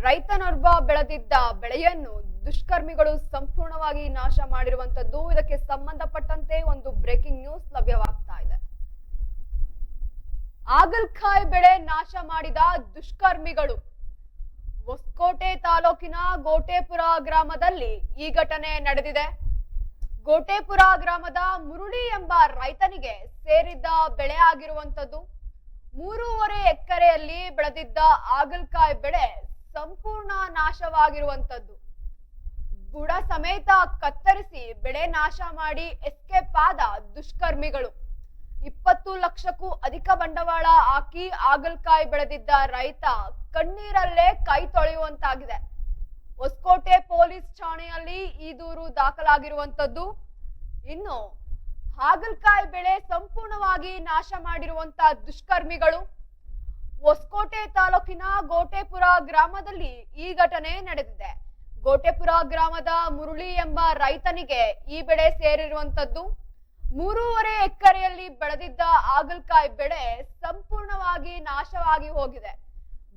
ರೈತನೊಬ್ಬ ಬೆಳೆದಿದ್ದ ಬೆಳೆಯನ್ನು ದುಷ್ಕರ್ಮಿಗಳು ಸಂಪೂರ್ಣವಾಗಿ ನಾಶ ಮಾಡಿರುವಂತದ್ದು. ಇದಕ್ಕೆ ಸಂಬಂಧಪಟ್ಟಂತೆ ಒಂದು ಬ್ರೇಕಿಂಗ್ ನ್ಯೂಸ್ ಲಭ್ಯವಾಗ್ತಾ ಇದೆ. ಆಗಲ್ಕಾಯಿ ಬೆಳೆ ನಾಶ ಮಾಡಿದ ದುಷ್ಕರ್ಮಿಗಳು. ಹೊಸಕೋಟೆ ತಾಲೂಕಿನ ಗೋಟೆಪುರ ಗ್ರಾಮದಲ್ಲಿ ಈ ಘಟನೆ ನಡೆದಿದೆ. ಗೋಟೆಪುರ ಗ್ರಾಮದ ಮುರುಳಿ ಎಂಬ ರೈತನಿಗೆ ಸೇರಿದ್ದ ಬೆಳೆ ಆಗಿರುವಂತದ್ದು. 3.5 ಎಕರೆಯಲ್ಲಿ ಬೆಳೆದಿದ್ದ ಆಗಲ್ಕಾಯಿ ಬೆಳೆ ಸಂಪೂರ್ಣ ನಾಶವಾಗಿರುವಂತದ್ದು. ಬುಡ ಸಮೇತ ಕತ್ತರಿಸಿ ಬೆಳೆ ನಾಶ ಮಾಡಿ ಎಸ್ಕೇಪ್ ಆದ ದುಷ್ಕರ್ಮಿಗಳು. 20 ಲಕ್ಷಕ್ಕೂ ಅಧಿಕ ಬಂಡವಾಳ ಹಾಕಿ ಆಗಲ್ಕಾಯಿ ಬೆಳೆದಿದ್ದ ರೈತ ಕಣ್ಣೀರಲ್ಲೇ ಕೈ ತೊಳೆಯುವಂತಾಗಿದೆ. ಹೊಸಕೋಟೆ ಪೊಲೀಸ್ ಠಾಣೆಯಲ್ಲಿ ಈ ದೂರು ದಾಖಲಾಗಿರುವಂತದ್ದು. ಇನ್ನು ಹಾಗಲಕಾಯಿ ಬೆಳೆ ಸಂಪೂರ್ಣವಾಗಿ ನಾಶ ಮಾಡಿರುವಂತ ದುಷ್ಕರ್ಮಿಗಳು. ಹೊಸಕೋಟೆ ತಾಲೂಕಿನ ಗೋಟೆಪುರ ಗ್ರಾಮದಲ್ಲಿ ಈ ಘಟನೆ ನಡೆದಿದೆ. ಗೋಟೆಪುರ ಗ್ರಾಮದ ಮುರುಳಿ ಎಂಬ ರೈತನಿಗೆ ಈ ಬೆಳೆ ಸೇರಿರುವಂತದ್ದು. 3.5 ಎಕರೆಯಲ್ಲಿ ಬೆಳೆದಿದ್ದ ಆಗಲ್ಕಾಯಿ ಬೆಳೆ ಸಂಪೂರ್ಣವಾಗಿ ನಾಶವಾಗಿ ಹೋಗಿದೆ.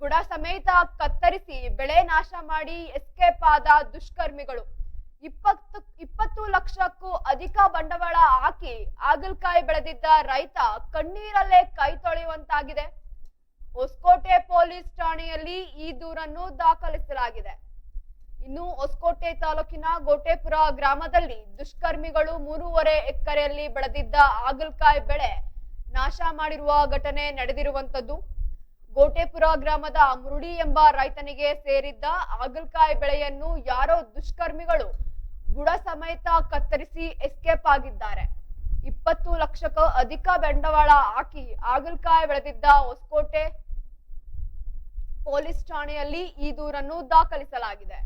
ಬುಡ ಸಮೇತ ಕತ್ತರಿಸಿ ಬೆಳೆ ನಾಶ ಮಾಡಿ ಎಸ್ಕೇಪ್ ಆದ ದುಷ್ಕರ್ಮಿಗಳು. 20 ಲಕ್ಷಕ್ಕೂ ಅಧಿಕ ಬಂಡವಾಳ ಹಾಕಿ ಆಗಲ್ಕಾಯಿ ಬೆಳೆದಿದ್ದ ರೈತ ಕಣ್ಣೀರಲ್ಲೇ ಕೈ ತೊಳೆಯುವಂತಾಗಿದೆ. ಹೊಸಕೋಟೆ ಪೊಲೀಸ್ ಠಾಣೆಯಲ್ಲಿ ಈ ದೂರನ್ನು ದಾಖಲಿಸಲಾಗಿದೆ. ಇನ್ನು ಹೊಸಕೋಟೆ ತಾಲೂಕಿನ ಗೋಟೆಪುರ ಗ್ರಾಮದಲ್ಲಿ ದುಷ್ಕರ್ಮಿಗಳು 3.5 ಎಕರೆಯಲ್ಲಿ ಬೆಳೆದಿದ್ದ ಆಗಲ್ಕಾಯಿ ಬೆಳೆ ನಾಶ ಮಾಡಿರುವ ಘಟನೆ ನಡೆದಿರುವಂತದ್ದು. ಗೋಟೆಪುರ ಗ್ರಾಮದ ಮುರುಳಿ ಎಂಬ ರೈತನಿಗೆ ಸೇರಿದ್ದ ಆಗಲ್ಕಾಯಿ ಬೆಳೆಯನ್ನು ಯಾರೋ ದುಷ್ಕರ್ಮಿಗಳು ಬುಡ ಸಮೇತ ಕತ್ತರಿಸಿ ಎಸ್ಕೇಪ್ ಆಗಿದ್ದಾರೆ. 20 ಲಕ್ಷಕ್ಕೂ ಅಧಿಕ ಬಂಡವಾಳ ಹಾಕಿ ಆಗಲ್ಕಾಯಿ ಬೆಳೆದಿದ್ದ ಹೊಸಕೋಟೆ ಪೊಲೀಸ್ ಠಾಣೆಯಲ್ಲಿ ಈ ದೂರನ್ನು ದಾಖಲಿಸಲಾಗಿದೆ.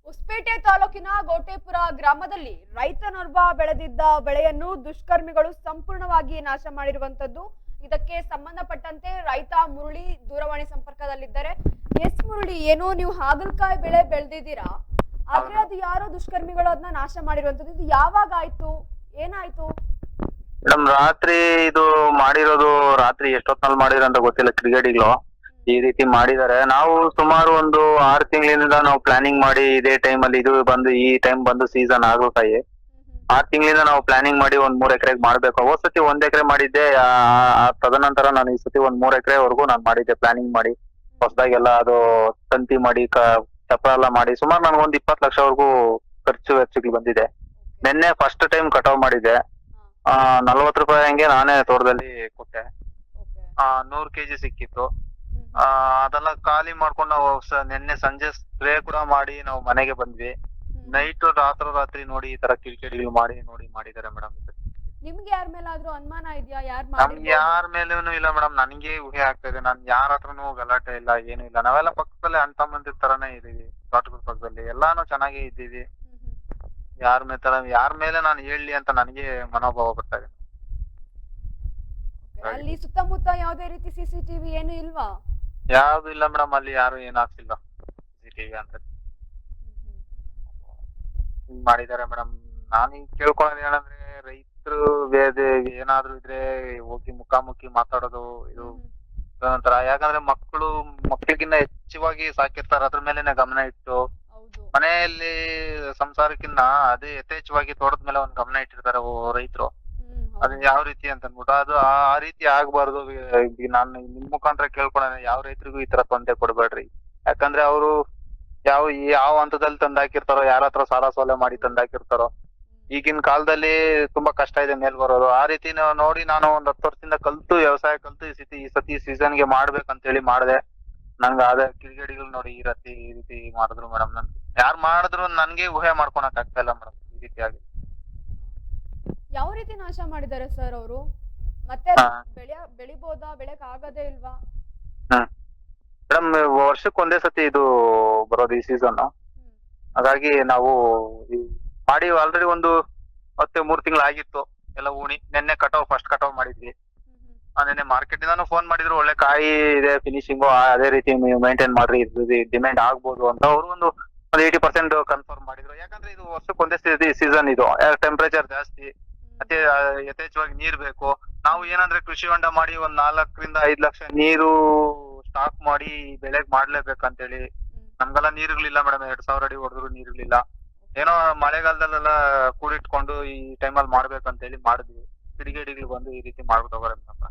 ಹೊಸಪೇಟೆ ತಾಲೂಕಿನ ಗೋಟೆಪುರ ಗ್ರಾಮದಲ್ಲಿ ರೈತನೊಬ್ಬ ಬೆಳೆದಿದ್ದ ಬೆಳೆಯನ್ನು ದುಷ್ಕರ್ಮಿಗಳು ಸಂಪೂರ್ಣವಾಗಿ ನಾಶ ಮಾಡಿರುವಂತದ್ದು. ಇದಕ್ಕೆ ಸಂಬಂಧಪಟ್ಟಂತೆ ರೈತ ಮುರುಳಿ ದೂರವಾಣಿ ಸಂಪರ್ಕದಲ್ಲಿದ್ದಾರೆ. ಎಸ್ ಮುರುಳಿ, ಏನೋ ನೀವು ಹಾಗಲಕಾಯಿ ಬೆಳೆ ಬೆಳೆದಿದ್ದೀರಾ, ಆದ್ರೆ ಅದು ಯಾರೋ ದುಷ್ಕರ್ಮಿಗಳು ಅದನ್ನ ನಾಶ ಮಾಡಿರುವಂತದ್ದು. ಇದು ಯಾವಾಗ ಆಯ್ತು, ಏನಾಯ್ತು? ಮೇಡಮ್, ರಾತ್ರಿ ಇದು ಮಾಡಿರೋದು. ರಾತ್ರಿ ಎಷ್ಟೊತ್ತಲ್ಲಿ ಮಾಡಿದ್ರು ಅಂತ ಗೊತ್ತಿಲ್ಲ. ಕ್ರಿಕೆಟಿಗಳು ಈ ರೀತಿ ಮಾಡಿದ್ದಾರೆ. ನಾವು ಸುಮಾರು ಒಂದು 6 ತಿಂಗಳಿಂದ ನಾವು ಪ್ಲಾನಿಂಗ್ ಮಾಡಿ ಇದೇ ಟೈಮ್ ಅಲ್ಲಿ ಇದು ಬಂದು ಈ ಟೈಮ್ ಬಂದು ಸೀಸನ್ ಆಗಲ್ಕಾಯಿ 6 ತಿಂಗಳಿಂದ ನಾವು ಪ್ಲಾನಿಂಗ್ ಮಾಡಿ ಒಂದ್ 3 ಎಕರೆಗೆ ಮಾಡ್ಬೇಕು. ಹೋದ್ ಸತಿ 1 ಎಕರೆ ಮಾಡಿದ್ದೆ. ತದನಂತರ ನಾನು ಈ ಸತಿ ಒಂದ್ 3 ಎಕರೆವರೆಗೂ ನಾನು ಮಾಡಿದ್ದೆ ಪ್ಲಾನಿಂಗ್ ಮಾಡಿ. ಹೊಸದಾಗೆಲ್ಲ ಅದು ತಂತಿ ಮಾಡಿ ಚಪ್ರ ಎಲ್ಲ ಮಾಡಿ ಸುಮಾರು ನನ್ಗೆ ಒಂದ್ 20 ಲಕ್ಷವರೆಗೂ ಖರ್ಚು ವೆಚ್ಚಗಳು ಬಂದಿದೆ. ನಿನ್ನೆ ಫಸ್ಟ್ ಟೈಮ್ ಕಟಾವ್ ಮಾಡಿದ್ದೆ. 40 ರೂಪಾಯಿ ಹಂಗೆ ನಾನೇ ತೋಟದಲ್ಲಿ ಕೊಟ್ಟೆ. 100 ಕೆಜಿ ಸಿಕ್ಕಿತ್ತು. ಅದೆಲ್ಲ ಖಾಲಿ ಮಾಡ್ಕೊಂಡು ನಾವು ನಿನ್ನೆ ಸಂಜೆ ಸ್ಪ್ರೇ ಕೂಡ ಮಾಡಿ ನಾವು ಮನೆಗೆ ಬಂದ್ವಿ. ನೈಟ್ ರಾತ್ರಿ ನೋಡಿ ಈ ತರ ಕಿರಿಕಿರಿಗಳು ಮಾಡಿದ್ದಾರೆ ಮೇಡಮ್. ನಿಮ್ಗೆ ಯಾರ ಮೇಲಾದ್ರೂ ಅನುಮಾನ ಇದೆಯಾ? ಯಾರು ನಮ್ಗೆ ಮಾಡಿರ್ಬೋದು? ಯಾರ ಮೇಲೂ ಇಲ್ಲ ಮೇಡಮ್. ನನ್ಗೆ ಊಹೆ ಆಗ್ತಾ ಇದೆ. ನಾನ್ ಯಾರ ಹತ್ರನೂ ಗಲಾಟೆ ಇಲ್ಲ, ಏನು ಇಲ್ಲ. ನಾವೆಲ್ಲ ಪಕ್ಕದಲ್ಲೇ ಅಣ್ಣ ತಮ್ಮಂದಿರ ತರಾನೇ ಇದೀವಿ. ತೋಟದ ಪಕ್ಕದಲ್ಲಿ ಎಲ್ಲಾನು ಚೆನ್ನಾಗೇ ಇದ್ದೀವಿ. ಯಾರ ಮೇಲೆ ನಾನು ಹೇಳಿ ಅಂತ ನನಗೆ ಮನೋಭಾವ ಬರ್ತಾ ಇದೆ. Okay. ಅಲ್ಲಿ ಸುತ್ತಮುತ್ತ ಯಾವುದೇ ರೀತಿ ಸಿಸಿಟಿವಿ ಏನು ಇಲ್ವಾ? ಯಾವ್ದು ಇಲ್ಲ ಮೇಡಮ್. ಅಲ್ಲಿ ಯಾರು ಏನ್ ಆಗ್ತಿಲ್ಲ CCTV ಅಂತ ಹಿಂಗ್ ಮಾಡಿದ್ದಾರೆ ಮೇಡಮ್. ನಾನು ಈಗ ಕೇಳ್ಕೊಳ್ಳೋದು ಏನಂದ್ರೆ, ರೈತರು ಏನಾದ್ರು ಇದ್ರೆ ಹೋಗಿ ಮುಖಾಮುಖಿ ಮಾತಾಡೋದು ಇದು ಒಂಥರ. ಯಾಕಂದ್ರೆ ಮಕ್ಕಳಿಗಿನ್ನ ಹೆಚ್ಚವಾಗಿ ಸಾಕಿರ್ತಾರ, ಅದ್ರ ಮೇಲೆನೆ ಗಮನ ಇಟ್ಟು ಹೌದು. ಮನೆಯಲ್ಲಿ ಸಂಸಾರಕ್ಕಿನ್ನ ಅದೇ ಯಥೇಚ್ಛವಾಗಿ ತೋಟದ ಮೇಲೆ ಒಂದ್ ಗಮನ ಇಟ್ಟಿರ್ತಾರೆ ರೈತರು. ಅದನ್ನ ಯಾವ ರೀತಿ ಅಂತ ಅನ್ಬಿಟ್ಟು ಅದು ಆ ರೀತಿ ಆಗ್ಬಾರ್ದು. ನಾನು ನಿಮ್ ಮುಖಾಂತರ ಕೇಳ್ಕೊಳ್ಳೋಣ, ಯಾವ ರೈತರಿಗೂ ಈ ತರ ತೊಂದರೆ ಕೊಡ್ಬೇಡ್ರಿ. ಯಾಕಂದ್ರೆ ಅವರು ಯಾವ ಹಂತದಲ್ಲಿ ತಂದಾಕಿರ್ತಾರೋ, ಯಾರ ಹತ್ರ ಸಾಲ ಸೋಲೆ ಮಾಡಿ ತಂದಾಕಿರ್ತಾರೋ. ಈಗಿನ ಕಾಲದಲ್ಲಿ ತುಂಬಾ ಕಷ್ಟ ಇದೆ ಮೇಲ್ ಬರೋದು. ಆ ರೀತಿ ನೋಡಿ ನಾನು ಒಂದ್ 10 ವರ್ಷದಿಂದ ವ್ಯವಸಾಯ ಕಲ್ತು ಈ ಸತಿ ಸೀಸನ್ ಗೆ ಮಾಡ್ಬೇಕಂತ ಹೇಳಿ ಮಾಡ್ದೆ. ನಂಗ ಅದೇ ಕಿಡಿಗೇಡಿಗಳು ನೋಡಿ ಈ ರೀತಿ ಮಾಡಿದ್ರು ಮೇಡಮ್. ನನ್ ಯಾರು ಮಾಡಿದ್ರು ನನ್ಗೆ ಊಹೆ ಮಾಡ್ಕೊಳಕ್ ಆಗ್ತಾ ಇಲ್ಲ ಮೇಡಮ್ ಈ ರೀತಿಯಾಗಿ. ಯಾವ ರೀತಿ ನಾಶ ಮಾಡಿದ್ದಾರೆ ಸರ್ ಅವರು? ಮತ್ತೆ ಬೆಳಿಬೋದಾ? ಬೆಳೆಕ್ ಆಗದೇ ಇಲ್ವಾ? ಮೇಡಮ್, ವರ್ಷಕ್ಕೆ ಒಂದೇ ಸತಿ ಇದು ಬರೋದು ಈ ಸೀಸನ್. ಹಾಗಾಗಿ ನಾವು ಮಾಡಿ ಆಲ್ರೆಡಿ ಒಂದು 3 ತಿಂಗಳು ಆಗಿತ್ತು ಎಲ್ಲ ಉಣಿ. ನೆನ್ನೆ ಫಸ್ಟ್ ಕಟಾವ್ ಮಾಡಿದ್ವಿ. ನೆನ್ನೆ ಮಾರ್ಕೆಟ್ ಇಂದಾನು ಫೋನ್ ಮಾಡಿದ್ರು, ಒಳ್ಳೆ ಕಾಯಿ ಇದೆ, ಫಿನಿಶಿಂಗು ಅದೇ ರೀತಿ ಮೇಂಟೈನ್ ಮಾಡ್ರಿ, ಡಿಮ್ಯಾಂಡ್ ಆಗ್ಬೋದು ಅಂತ ಅವರು ಒಂದು 80% ಕನ್ಫರ್ಮ್ ಮಾಡಿದ್ರು. ಯಾಕಂದ್ರೆ ಇದು ವರ್ಷಕ್ಕೆ ಒಂದೇ ಸೀಸನ್, ಇದು ಟೆಂಪರೇಚರ್ ಜಾಸ್ತಿ, ಮತ್ತೆ ಯಥೇಚ್ಛವಾಗಿ ನೀರ್ ಬೇಕು. ನಾವು ಏನಂದ್ರೆ ಕೃಷಿ ಹೊಂಡ ಮಾಡಿ ಒಂದ್ 4 ರಿಂದ 5 ಲಕ್ಷ ನೀರು ಸ್ಟಾಕ್ ಮಾಡಿ ಬೆಳೆಗ್ ಮಾಡ್ಲೇಬೇಕಂತೇಳಿ. ನಮ್ಗೆಲ್ಲ ನೀರುಗಳಿಲ್ಲ ಮೇಡಮ್. 2000 ಅಡಿ ಹೊಡೆದ್ರು ನೀರುಗಳಿಲ್ಲ. ಏನೋ ಮಳೆಗಾಲದಲ್ಲೆಲ್ಲ ಕೂಡಿಟ್ಕೊಂಡು ಈ ಟೈಮಲ್ಲಿ ಮಾಡ್ಬೇಕಂತೇಳಿ ಮಾಡಿದ್ವಿ. ಕಿಡಿಗೇಡಿಗಳು ಬಂದು ಈ ರೀತಿ ಮಾಡ್ಬಿಟ್ಟು ಹೋಗೋರೆ ನಮ್ಮ.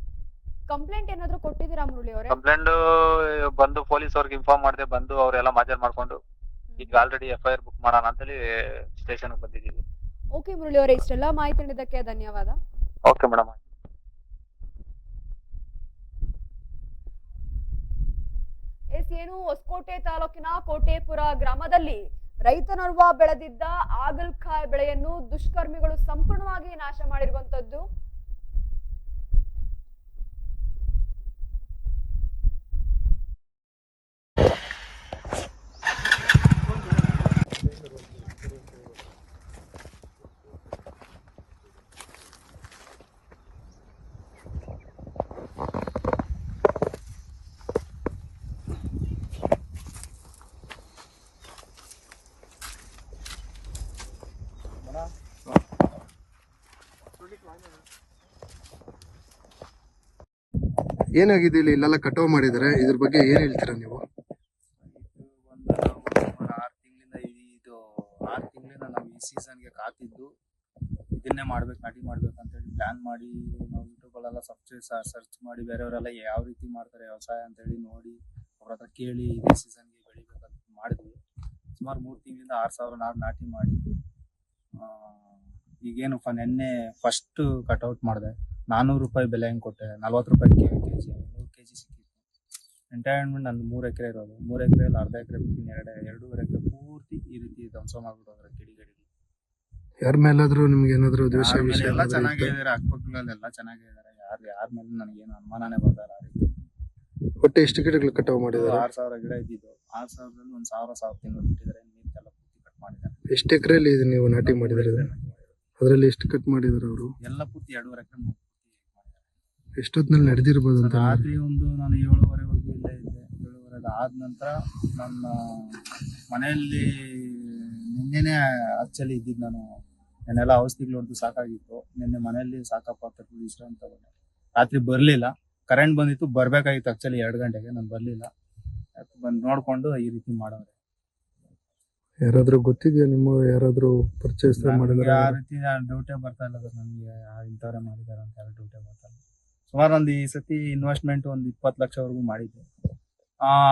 ಕಂಪ್ಲೇಂಟ್ ಏನಾದ್ರು ಕೊಟ್ಟಿದ್ದೀರಾ ಮುರಳಿ ಅವರೇ? ಕಂಪ್ಲೇಂಟ್ ಬಂದು ಪೊಲೀಸ್ ಅವ್ರಿಗೆ ಇನ್ಫಾರ್ಮ್ ಮಾಡಿದೆ. ಬಂದು ಅವರೆಲ್ಲ ಮಾಜರ್ ಮಾಡ್ಕೊಂಡು ಈಗ ಆಲ್ರೆಡಿ FIR ಬುಕ್ ಮಾಡೋಣ ಅಂತೇಳಿ ಸ್ಟೇಷನ್ ಬಂದಿದ್ದೀವಿ. ಓಕೆ ಮುರಳಿ ಅವರೇ, ಇಷ್ಟೆಲ್ಲ ಮಾಹಿತಿ ನೀಡಿದ್ದಕ್ಕೆ ಧನ್ಯವಾದ. Okay madam. ಏನು ಹೊಸಕೋಟೆ ತಾಲೂಕಿನ ಕೋಟೆಪುರ ಗ್ರಾಮದಲ್ಲಿ ರೈತನೋರ್ವ ಬೆಳೆದಿದ್ದ ಹಾಗಲಕಾಯಿ ಬೆಳೆಯನ್ನು ದುಷ್ಕರ್ಮಿಗಳು ಸಂಪೂರ್ಣವಾಗಿ ನಾಶ ಮಾಡಿರುವಂತದ್ದು. ಏನಾಗಿದೆ ಇಲ್ಲೆಲ್ಲ ಕಟಾವ್ ಮಾಡಿದ್ದಾರೆ, ಇದ್ರ ಬಗ್ಗೆ ಏನ್ ಹೇಳ್ತೀರಾ ನೀವು? ಆರು ತಿಂಗಳಿಂದ ನಾವು ಈ ಸೀಸನ್ಗೆ ಕಾತಿದ್ದು ಇದನ್ನೇ ನಾಟಿ ಮಾಡ್ಬೇಕು ಅಂತ ಹೇಳಿ ಪ್ಲಾನ್ ಮಾಡಿ ನಾವು ಯೂಟ್ಯೂಬಲ್ಲೆಲ್ಲ ಸರ್ಚ್ ಮಾಡಿ ಬೇರೆಯವರೆಲ್ಲ ಯಾವ ರೀತಿ ಮಾಡ್ತಾರೆ ವ್ಯವಸಾಯ ಅಂತ ಹೇಳಿ ನೋಡಿ ಅವ್ರ ಹತ್ರ ಕೇಳಿ ಇದೇ ಸೀಸನ್ಗೆ ಬೆಳಿಬೇಕಂತ ಮಾಡಿದ್ವಿ. ಸುಮಾರು 3 ತಿಂಗಳಿಂದ 6000 ನಾಟಿ ಮಾಡಿ ಈಗೇನು ನೆನ್ನೆ ಫಸ್ಟ್ ಕಟ್ಔಟ್ ಮಾಡಿದೆ. 400 ರೂಪಾಯಿ ಬೆಲೆ ಹೆಂಗೆ ಕೊಟ್ಟೆ, 40 ರೂಪಾಯಿ ಕೆಜಿ, 100 ಕೆಜಿ ಸಿಕ್ಕಿತ್ತು. ಎಂಟೈರ್ಮೆಂಟ್ ನಂದು 3 ಎಕರೆ ಇರೋದು. 3 ಎಕರೆಯಲ್ಲಿ ಅರ್ಧ ಎಕರೆ ಬಿಟ್ಟಿನಿ, 2.5 ಎಕರೆ ಪೂರ್ತಿ ಈ ರೀತಿ ಧ್ವಂಸ ಮಾಡ್ಬಿಟ್ಟೋದ್ರೆ ಕಿಡಿಗೇಡಿಗಳು. ಯಾರ ಮೇಲಾದ್ರೂ ನಿಮ್ಗೆ ಏನಾದ್ರು ದ್ವೇಷ ವಿಷಯ ಎಲ್ಲ ಚೆನ್ನಾಗಿದ್ದಾರೆ, ಅಕ್ಕಪಕ್ಕದಲ್ಲೆಲ್ಲ ಚೆನ್ನಾಗಿದ್ದಾರೆ. ಯಾರ ಮೇಲೆ ನನಗೇನು ಅನುಮಾನನೇ ಬರ್ತಾರ ಆ ರೀತಿ. ಒಟ್ಟು ಎಷ್ಟು ಗಿಡಗಳು ಕಟಾವ್ ಮಾಡಿದ್ದಾರೆ? 6000 ಗಿಡ ಇದ್ದಿದ್ದು. 6000ದಲ್ಲಿ 1000 ತಿಂಗಳು ಬಿಟ್ಟಿದ್ದಾರೆ. ನೀರ್ತೆಲ್ಲ ಪೂರ್ತಿ ಕಟ್ ಮಾಡಿದ್ದಾರೆ. ಎಷ್ಟು ಎಕರೆಯಲ್ಲಿ ಇದು ನೀವು ನಾಟಿ ಮಾಡಿದ್ರೆ? ಅದ್ರಲ್ಲಿ ಎಷ್ಟು ಕಟ್ ಮಾಡಿದಾರೆ ಅವರು? ಎಲ್ಲ ಪೂರ್ತಿ 2.5 ಎಕರೆ ಮಾಡಿದ್ದಾರೆ. ಎಷ್ಟೊತ್ತಿನಲ್ಲಿ ನಡೆದಿರ್ಬೋದು ಅಂತ? ರಾತ್ರಿ ಒಂದು ನಾನು 7:30ವರೆಗೂ ಇಲ್ಲೇ ಇದ್ದೆ. 7:30 ಆದ ನಂತರ ನನ್ನ ಮನೆಯಲ್ಲಿ ನಿನ್ನೆನೆ ಆಕ್ಚುಲಿ ಇದ್ದಿದ್ದು. ನಾನು ನೆನ್ನೆಲ್ಲ ಔಷಧಿಗಳು ಹೊಡೆದು ಸಾಕಾಗಿತ್ತು. ನಿನ್ನೆ ಮನೆಯಲ್ಲಿ ಸಾಕಪ್ಪ ಅಂತ ವಿಶ್ರಾಂತಿ ತಗೊಂಡೆ. ರಾತ್ರಿ ಬರ್ಲಿಲ್ಲ, ಕರೆಂಟ್ ಬಂದಿತ್ತು, ಬರ್ಬೇಕಾಗಿತ್ತು ಆಕ್ಚುಲಿ 2 ಗಂಟೆಗೆ. ನಾನು ಬರ್ಲಿಲ್ಲ. ಬಂದು ನೋಡ್ಕೊಂಡು ಈ ರೀತಿ ಮಾಡೋರು. ಯಾರಾದ್ರೂ ಗೊತ್ತಿದ್ಯಾ ನಿಮ್ಮ? ಯಾರಾದ್ರೂ ಪರ್ಚೇಸ್ ಮಾಡಿದ್ರೆ? ಆ ರೀತಿ ಡೌಟೇ ಬರ್ತಾ ಇಲ್ಲ ಸರ್ ನನಗೆ. ಇಂಥವ್ರೆ ಮಾಡಿದಾರೆ ಅಂತ ಯಾರು ಡೌಟೇ ಬರ್ತಾ ಇಲ್ಲ. ಸುಮಾರು ಒಂದು ಈ ಸತಿ ಇನ್ವೆಸ್ಟ್ಮೆಂಟ್ ಒಂದು 20 ಲಕ್ಷವರೆಗೂ ಮಾಡಿದ್ದೆ.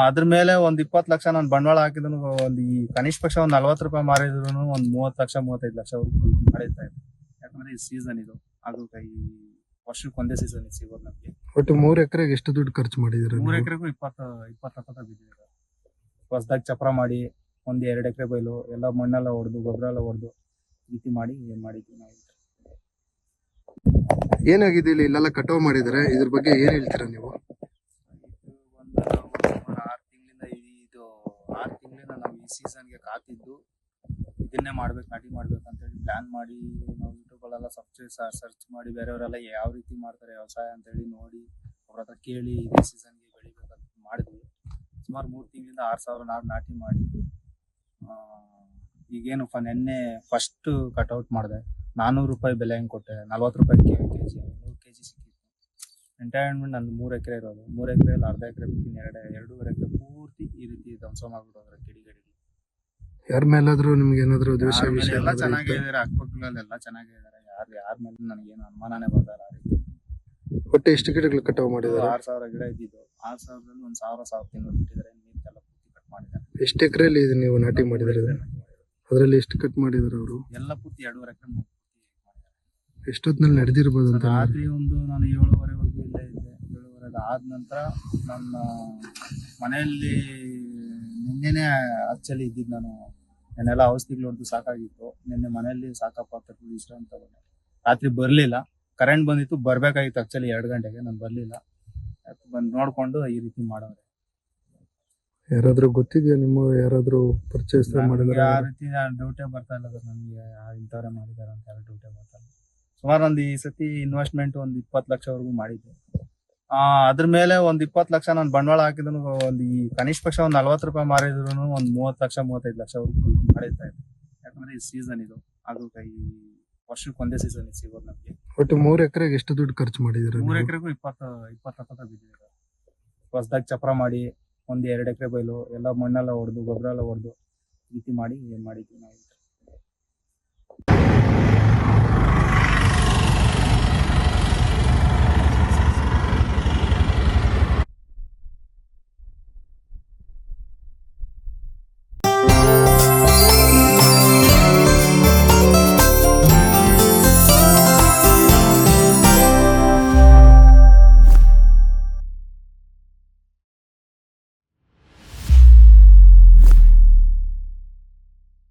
ಅದ್ರ ಮೇಲೆ ಒಂದು 20 ಲಕ್ಷ ನಾನು ಬಂಡವಾಳ ಹಾಕಿದ್ರು. ಒಂದು ಈ ಕನಿಷ್ಠ ಪಕ್ಷ ಒಂದು 40 ರೂಪಾಯಿ ಮಾರಿದ್ರು ಒಂದು 30 ಲಕ್ಷ 35 ಲಕ್ಷವರೆಗೂ ಮಾಡಿರ್ತಾ ಇದ್ದೆ. ಯಾಕಂದ್ರೆ ಈ ಸೀಸನ್ ಇದು ಹಾಗಲಕಾಯಿ ವರ್ಷಕ್ಕೆ ಒಂದೇ ಸೀಸನ್ ಸಿಗೋದು ನಮಗೆ. ಒಟ್ಟು 3 ಎಕರೆಗೆ ಎಷ್ಟು ದುಡ್ಡು ಖರ್ಚು ಮಾಡಿದಿರ? 3 ಎಕರೆಗೂ 20 ಬಿದ್ದಿದೆ. ಹೊಸದಾಗಿ ಚಪ್ರ ಮಾಡಿ ಒಂದು 2 ಎಕರೆ ಬಯಲು ಎಲ್ಲ ಮಣ್ಣೆಲ್ಲ ಹೊಡೆದು ಗೊಬ್ಬರ ಎಲ್ಲ ಹೊಡೆದು ಈ ರೀತಿ ಮಾಡಿ ಮಾಡಿದ್ವಿ ನಾವು. ಏನಾಗಿದೆ ಇಲ್ಲಿ ಇಲ್ಲೆಲ್ಲ ಕಟಾವ್ ಮಾಡಿದ್ದಾರೆ, ಇದ್ರ ಬಗ್ಗೆ ಏನ್ ಹೇಳ್ತೀರಾ ನೀವು? ಒಂದು ಸುಮಾರು 6 ತಿಂಗಳಿಂದ ಇದು 6 ತಿಂಗಳಿಂದ ನಾವು ಈ ಸೀಸನ್ಗೆ ಕಾತಿದ್ದು ಇದನ್ನೇ ಮಾಡ್ಬೇಕು, ನಾಟಿ ಮಾಡ್ಬೇಕು ಅಂತ ಹೇಳಿ ಪ್ಲಾನ್ ಮಾಡಿ ನಾವು ಯೂಟ್ಯೂಬಲ್ಲೆಲ್ಲ ಸರ್ಚ್ ಮಾಡಿ ಬೇರೆಯವರೆಲ್ಲ ಯಾವ ರೀತಿ ಮಾಡ್ತಾರೆ ವ್ಯವಸಾಯ ಅಂತ ಹೇಳಿ ನೋಡಿ ಅವ್ರ ಹತ್ರ ಕೇಳಿ ಇದೇ ಸೀಸನ್ಗೆ ಬೆಳಿಬೇಕಂತ ಮಾಡಿದ್ವಿ. ಸುಮಾರು 3 ತಿಂಗಳಿಂದ 6,000 ನಾರು ನಾಟಿ ಮಾಡಿ ಈಗೇನು ನೆನ್ನೆ ಫಸ್ಟ್ ಕಟ್ಔಟ್ ಮಾಡಿದೆ. 400 ರೂಪಾಯಿ ಬೆಲೆ ಹೆಂಗೆ ಕೊಟ್ಟೆ, 40 ರೂಪಾಯಿ ಕೆಜಿ 100 ಕೆಜಿ ಸಿಕ್ಕಿತ್ತು. ಎಂಟೈನ್ಮೆಂಟ್ ನಂದು 3 ಎಕರೆ ಇರೋದು, 3 ಎಕರೆಯಲ್ಲಿ ಅರ್ಧ ಎಕರೆ ಬಿಟ್ಟಿನಿ, 2.5 ಎಕರೆ ಪೂರ್ತಿ ಈ ರೀತಿ ಧ್ವಂಸ ಮಾಡ್ಬಿಟ್ಟೋದ್ರೆ ಗಿಡಿ. ಯಾರ ಮೇಲಾದ್ರೂ ನಿಮ್ಗೆ ಏನಾದ್ರು ದ್ವೇಷ ವಿಷಯ ಎಲ್ಲ ಚೆನ್ನಾಗಿದ್ದಾರೆ, ಅಕ್ಕಪಕ್ಕದಲ್ಲೆಲ್ಲ ಚೆನ್ನಾಗಿದ್ದಾರೆ, ಯಾರ ಮೇಲೆ ನನಗೇನು ಅನುಮಾನನೇ ಬರ್ತಾರೆ. ಆ ರೀತಿ ಒಟ್ಟು ಎಷ್ಟು ಗಿಡಗಳು ಕಟಾವ್ ಮಾಡಿದ್ದಾರೆ? 6,000 ಗಿಡ ಇದ್ದಿದ್ದು, 6,000ದಲ್ಲಿ 1,000 ತಿಂಗಳು ಬಿಟ್ಟಿದ್ದಾರೆ, ನೀರ್ಗೆಲ್ಲ ಪೂರ್ತಿ ಕಟ್ ಮಾಡಿದ್ದಾರೆ. ಎಷ್ಟು ಎಕರೆಯಲ್ಲಿ ಇದು ನೀವು ನಾಟಿ ಮಾಡಿದ್ರೆ? ಅದ್ರಲ್ಲಿ ಎಷ್ಟು ಕಟ್ ಮಾಡಿದಾರೆ ಅವರು? ಎಲ್ಲ ಪೂರ್ತಿ 2.5 ಎಕರೆ ಮಾಡಿದ್ದಾರೆ. ಎಷ್ಟೊತ್ತಿನಲ್ಲಿ ನಡೆದಿರ್ಬೋದು ಅಂತ? ರಾತ್ರಿ ನಾನು 7:30ವರೆಗೂ ಇಲ್ಲೇ ಇದ್ದೆ. 7:30 ಆದ ನಂತರ ನನ್ನ ಮನೆಯಲ್ಲಿ ನಿನ್ನೆನೆ ಆಕ್ಚುಲಿ ಇದ್ದಿದ್ದು. ನಾನು ನೆನ್ನೆಲ್ಲ ಔಷಧಿಗಳು ಹೊಡೆದು ಸಾಕಾಗಿತ್ತು. ನಿನ್ನೆ ಮನೆಯಲ್ಲಿ ಸಾಕಪ್ಪ ಅಂತ ವಿಶ್ರಾಂತಿ ತಗೊಂಡೆ. ರಾತ್ರಿ ಬರ್ಲಿಲ್ಲ, ಕರೆಂಟ್ ಬಂದಿತ್ತು, ಬರ್ಬೇಕಾಗಿತ್ತು ಆಕ್ಚುಲಿ 2 ಗಂಟೆಗೆ, ನಾನು ಬರ್ಲಿಲ್ಲ. ಬಂದು ನೋಡ್ಕೊಂಡು ಈ ರೀತಿ ಮಾಡೋರು. ಯಾರಾದ್ರೂ ಗೊತ್ತಿದ್ಯಾ ನಿಮ್ಮ, ಯಾರಾದ್ರೂ ಪರ್ಚೇಸ್ ಮಾಡಿದ್ರೆ? ಆ ರೀತಿ ಡ್ಯೂಟಿ ಬರ್ತಾ ಇಲ್ಲ ಸರ್, ನನಗೆ ಇಂಥವ್ರೆ ಮಾಡಿದಾರೆ ಅಂತ ಯಾರು ಡ್ಯೂಟಿ ಬರ್ತಾ ಇಲ್ಲ. ಸುಮಾರು ಒಂದು ಈ ಸತಿ ಇನ್ವೆಸ್ಟ್ಮೆಂಟ್ ಒಂದು 20 ಲಕ್ಷವರೆಗೂ ಮಾಡಿದ್ದೆ. ಅದ್ರ ಮೇಲೆ ಒಂದು 20 ಲಕ್ಷ ನಾನು ಬಂಡವಾಳ ಹಾಕಿದ್ರು, ಒಂದು ಈ ಕನಿಷ್ಠ ಪಕ್ಷ ಒಂದು 40 ರೂಪಾಯಿ ಮಾರಿದ್ರು ಒಂದು 30 ಲಕ್ಷ 35 ಲಕ್ಷವರೆಗೂ ಮಾಡಿರ್ತಾ ಇದ್ದೆ. ಯಾಕಂದ್ರೆ ಈ ಸೀಸನ್ ಇದು, ಅದು ಈ ವರ್ಷಕ್ಕೆ ಒಂದೇ ಸೀಸನ್ ಸಿಗೋದು ನಮಗೆ. ಒಟ್ಟು 3 ಎಕರೆಗೆ ಎಷ್ಟು ದುಡ್ಡು ಖರ್ಚು ಮಾಡಿದ್ರೆ? 3 ಎಕರೆಗೂ 20 ಬಿದ್ದಿದೆ. ಹೊಸದಾಗಿ ಚಪ್ರ ಮಾಡಿ ಒಂದು 2 ಎಕರೆ ಬಯಲು ಎಲ್ಲ ಮಣ್ಣೆಲ್ಲ ಹೊಡೆದು ಗೊಬ್ಬರ ಎಲ್ಲ ಹೊಡೆದು ಈ ರೀತಿ ಮಾಡಿ ಮಾಡಿದ್ವಿ ನಾವು.